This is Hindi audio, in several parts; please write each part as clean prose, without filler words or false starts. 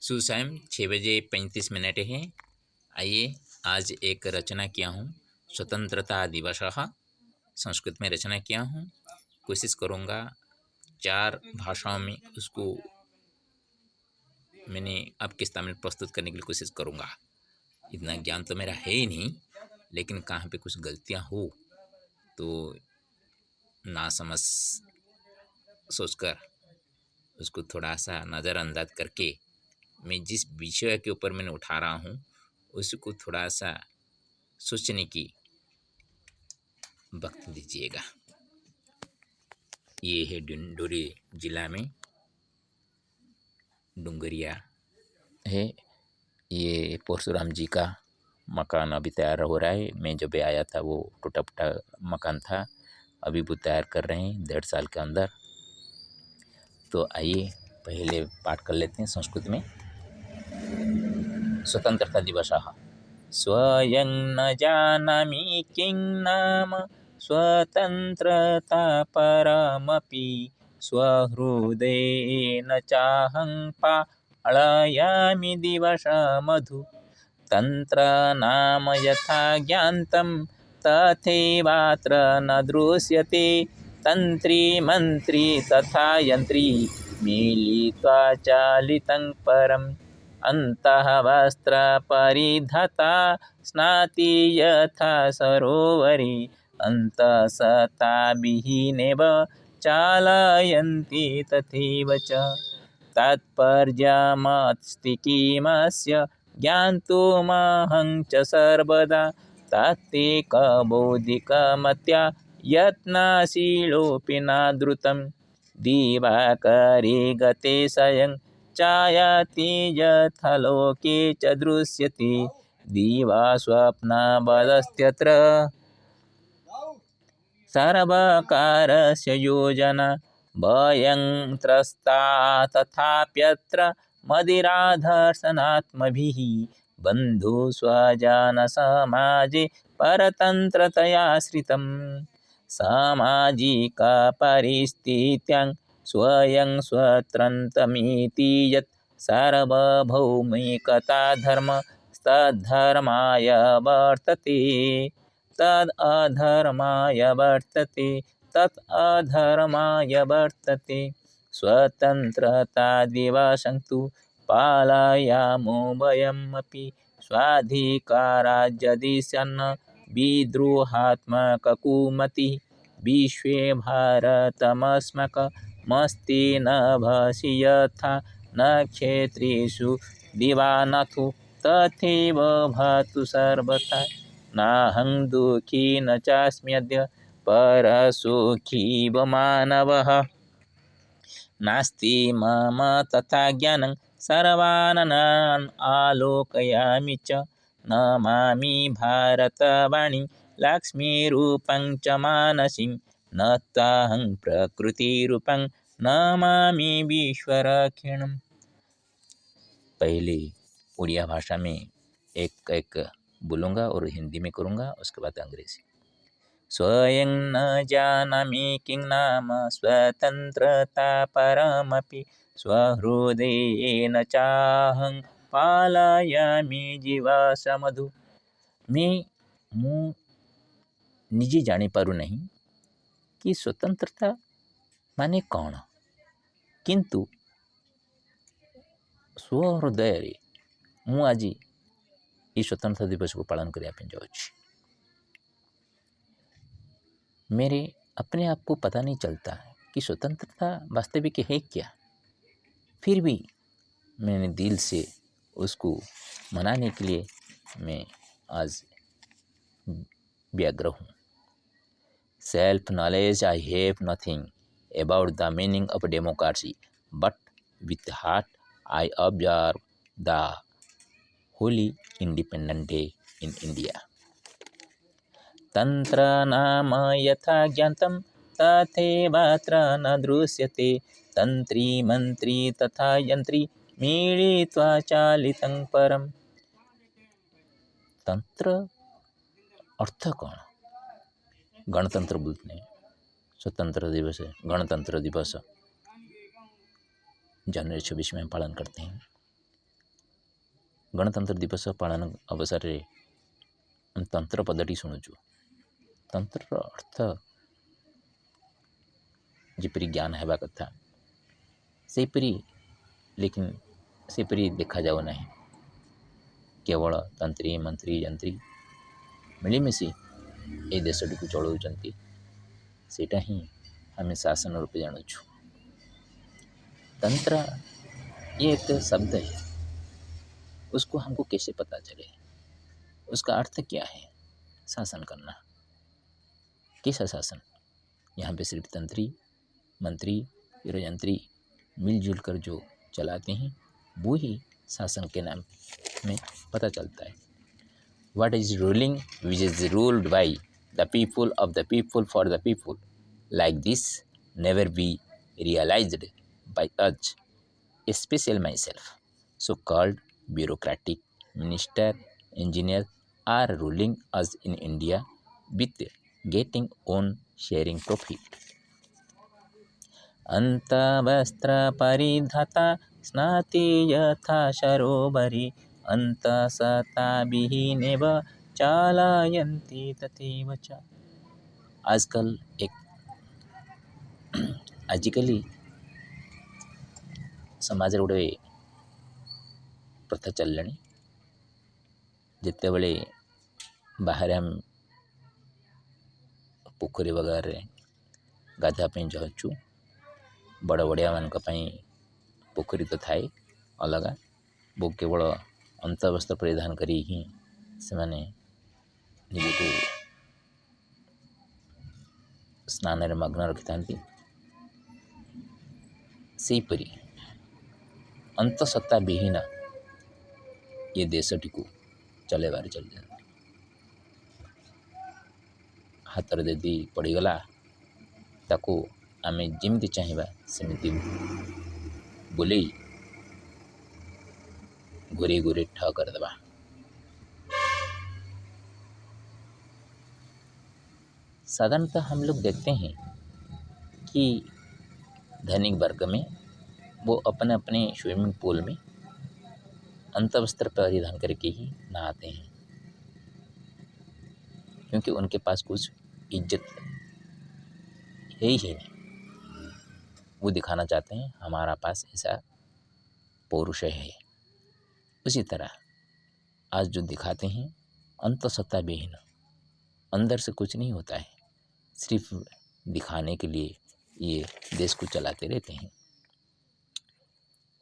सुशाम 6:35 है। आइए आज एक रचना किया हूँ, स्वतंत्रता दिवस। संस्कृत में रचना किया हूँ। कोशिश करूँगा 4 भाषाओं में उसको मैंने आपके सामने प्रस्तुत करने के लिए कोशिश करूँगा। इतना ज्ञान तो मेरा है ही नहीं, लेकिन कहाँ पे कुछ गलतियाँ हो तो ना समझ सोचकर उसको थोड़ा सा नज़रअंदाज करके मैं जिस विषय के ऊपर मैंने उठा रहा हूँ उसको थोड़ा सा सोचने की वक्त दीजिएगा। ये है डिंडोरी जिला में डुंगरिया है। ये परशुराम जी का मकान अभी तैयार हो रहा है। मैं जब आया था वो टूटा फूटा मकान था, अभी वो तैयार कर रहे हैं 1.5 साल के अंदर। तो आइए पहले पाठ कर लेते हैं संस्कृत में। स्वतंत्रता दिवस। स्वयं न जानामि किं नाम स्वतन्त्रता परमपि स्वहृदयेन चाहं पालयामि दिवसमधु तन्त्र नाम यथा ज्ञातं तथैवात्र न दृश्यते तन्त्री मन्त्री तथा यन्त्री मिलित्वा चालितं परम् अन्तः वस्त्रपरिधता स्नाति यथा सरोवरे अन्तःसताभिनेव चालयन्ति तथैव च तात्पर्यमस्ति किमस्य ज्ञातुमहं च सर्वदा तात्विकबौद्धिकमत्या यत्नशीलोऽपि न धृतं दिवाकरे गते स्वयं चायति यथालोके च दृश्यते दिवा स्वप्नवदस्त्यत्र सर्वकारस्य योजना भयं त्रस्ता तथाप्यत्र मदिराधर्षणात्मभिः बन्धुस्वजनसमाजे परतन्त्रतयाश्रितं सामाजिकपरिस्थित्यां स्वयं स्वतन्त्रमिति यत् सार्वभौमिकता धर्मस्तद्धर्माय वर्तते तद् अधर्माय वर्तते स्वतन्त्रता दिवसं तु पालयामो वयमपि स्वाधिकाराज्यदिशन्न विद्रोहात्मककुमतिः विश्वे भारतमस्माकमस्ति न भासि यथा नक्षत्रेषु दिवानथो तथैव भातु सर्वथा नाहं दुःखी न चास्म्यद्य परसुखीव मानवः नास्ति मम तथा ज्ञानं सर्वान् आलोकयामि च नमामि भारतवाणीं लक्ष्मीरूपं च मानसीं नत्वाहं प्रकृतिरूपं नमामि विश्वरक्षिणम्। पहले उड़िया भाषा में एक एक बोलूँगा और हिंदी में करूँगा, उसके बाद अंग्रेजी। स्वयं न जानामि किं नाम स्वतन्त्रता परमपि स्वहृदयेन चाहं पालयामि जीवसमधु। ମୁଁ ନିଜେ ଜାଣିପାରୁ ନାହିଁ କି ସ୍ୱତନ୍ତ୍ରତା ମାନେ କ'ଣ, କିନ୍ତୁ ସ୍ୱହୃଦୟରେ ମୁଁ ଆଜି ये स्वतंत्रता दिवस को पालन करने पे जाऊँगी। मेरे अपने आप को पता नहीं चलता है कि स्वतंत्रता वास्तविक है क्या, फिर भी मैंने दिल से उसको मनाने के लिए मैं आज व्यग्र हूँ। Self knowledge I have nothing about the meaning of democracy but with heart I observe the Holi independent day in India. तंत्र नाम यथा ज्ञातं तथैवात्र न दृश्यते तंत्री मंत्री तथा यंत्री मिलित्वा चालितं परम। तंत्र अर्थ कौन? गणतंत्र बोलते हैं, स्वतंत्र दिवस है, गणतंत्र दिवस जनवरी 26 में पालन करते हैं। गणतंत्र दिवस पालन अवसर में तंत्र पदटी शुणुचु। तंत्र अर्थ जपरी ज्ञान हेबा कथा सेपरी, लेकिन सेपरी देखा जाओ नहीं। केवल तंत्री मंत्री जंत्री मिलमिशि ए देशटी को चलाउछंती, सेटा ही हमें शासन रूपे जानूछु। तंत्र ये एक शब्द है, उसको हमको कैसे पता चले, उसका अर्थ क्या है? शासन करना। कैसा शासन? यहाँ पे सिर्फ तंत्री मंत्री यंत्री मिलजुल कर जो चलाते हैं वो ही शासन के नाम में पता चलता है। What is ruling which is ruled by the people of the people for the people, like this never be realized by us, especially myself. So called bureaucratic minister engineer are ruling us in India with getting on sharing profit. अंतवस्त्र परिधाता स्नाति यथा सरोवरी अंतसता विहीनेव चालयन्ति तथैव च। आजकल आजिकली समाज गोटे प्रथा चललानी, जिते बड़े बाहर हम पोखरी वगैरह गाधापी जाऊँ, बड़ बड़िया मान पोखरी तो थाए अलगा, वो केवल अंतवस्त्र परिधान करी ही से माने निजको स्नान रे मग्न रखि थांती। सेहीपरि अंतसत्ता विहीन ये देशटी को चलेबार चल जाए। हाथ जदि पड़गला ताको आमे जिमती चाहिए सेमती बुले घूरे घूरे ठ करदेवा। साधारणतः हम लोग देखते हैं कि धनिक वर्ग में वो अपने अपने स्विमिंग पूल में अंतवस्त्र परिधान करके ही नहाते हैं, क्योंकि उनके पास कुछ इज्जत है ही नहीं। वो दिखाना चाहते हैं हमारा पास ऐसा पौरुष है। उसी तरह आज जो दिखाते हैं अंतसत्ता विहीन, अंदर से कुछ नहीं होता है, सिर्फ दिखाने के लिए ये देश को चलाते रहते हैं।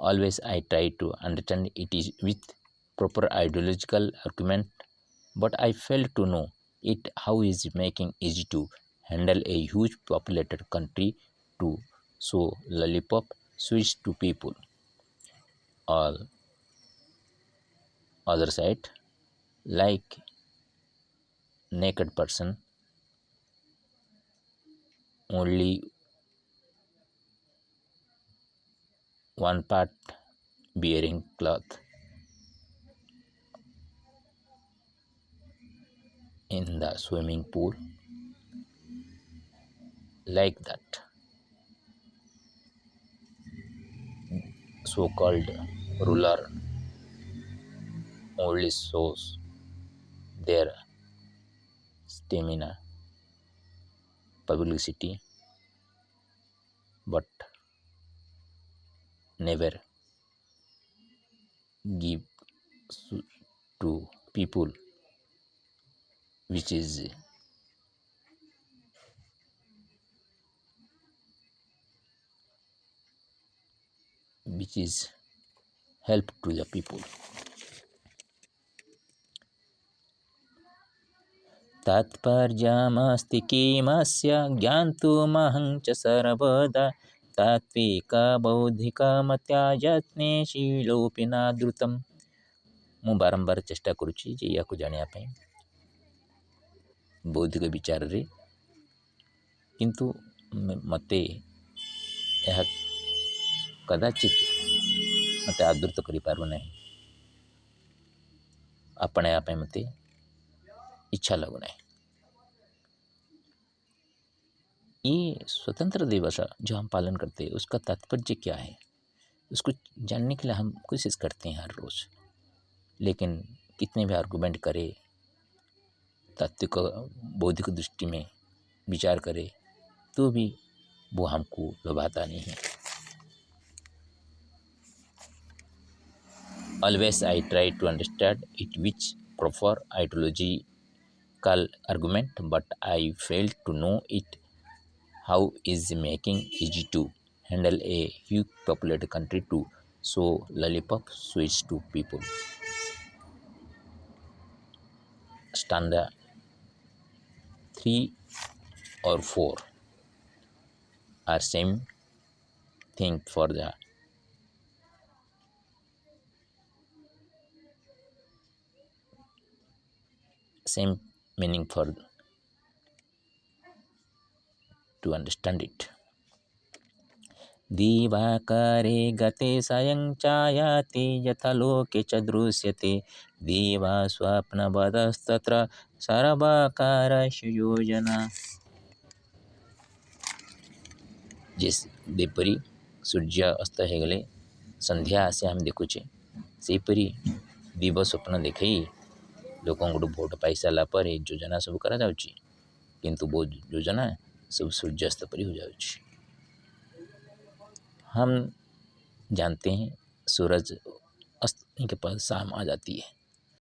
Always I try to understand it is with proper ideological argument, but I fail to know it how is making easy to handle a huge populated country to show lollipop switch to people. All other side, like naked person, only one part bearing cloth in the swimming pool, like that so-called ruler only shows their stamina, publicity, but never give to people which is help to the people. तात्पर्यमस्ति किमस्य ज्ञातुमहं च सर्वदा तात्विकबौद्धिकमत्या यत्नशीलोऽपि नादृतम्। ମୁଁ ବାରମ୍ବାର ଚେଷ୍ଟା କରୁଛି ଯେ ୟାକୁ ଜାଣିବା ପାଇଁ ବୌଦ୍ଧିକ ବିଚାରରେ, କିନ୍ତୁ ମୋତେ ଏହା କଦାଚିତ୍ ମୋତେ ଆଦୃତ କରିପାରୁନାହିଁ, ଆପଣେଇବା ପାଇଁ ମୋତେ इच्छा लगना है। ये स्वतंत्र दिवस जो हम पालन करते हैं उसका तात्पर्य क्या है, उसको जानने के लिए हम कोशिश करते हैं हर रोज़। लेकिन कितने भी आर्गूमेंट करे, तात्विक बौद्धिक दृष्टि में विचार करे, तो भी वो हमको लुभाता नहीं है। Always I try to understand it which proper ideological argument, but I fail to know it how is making easy to handle a huge populated country to show lollipop sweets to people. Stanza 3 or 4 are same thing for the same meaning for to understand it. दिवाकरे गते सायं छायाति यथा लोके च दृश्यते दिवा स्वप्नवदस्तत्र सर्वकारस्य योजना। ଯେପରି ସୂର୍ଯ୍ୟ ଅସ୍ତ ହୋଇଗଲେ ସନ୍ଧ୍ୟା ଆସି ଆମେ ଦେଖୁଛେ, ସେହିପରି ଦିବ ସ୍ୱପ୍ନ ଦେଖାଇ ଲୋକଙ୍କଠୁ ଭୋଟ ପାଇସାରିଲା ପରେ ଯୋଜନା ସବୁ କରାଯାଉଛି, କିନ୍ତୁ ବହୁତ ଯୋଜନା ସବୁ ସୂର୍ଯ୍ୟାସ୍ତ ପରି ହୋଇଯାଉଛି। हम जानते हैं सूरज अस्त के बाद शाम आ जाती है।